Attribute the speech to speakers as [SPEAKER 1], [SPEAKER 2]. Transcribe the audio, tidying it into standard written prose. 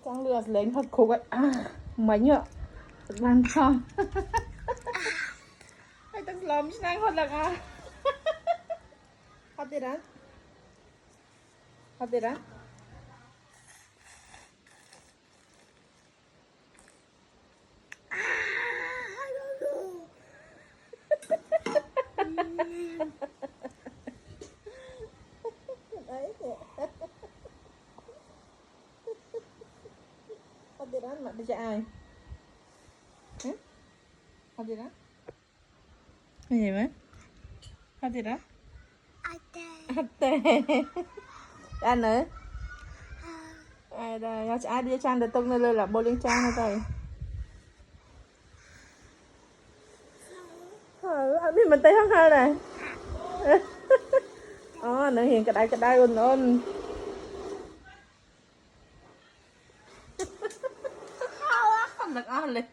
[SPEAKER 1] Con lừa lên thật khổ vậy. Mấy nhựa. Làm sao? Hay tao làm chứ nàng hốt lạc. Hốt đi đó. Hốt đi đó. Đấy kìa. Hốt đi đó mặt đi cho ai? Hốt đi đó. Cái gì vậy? Hốt đi đó. Ate. Ăn nữa. Ai đây, ai đi trang được tung lên là bowling trang hết rồi. Anh biết mình tay không hơi này. Nó hiện cái đai ôn. Không được lên.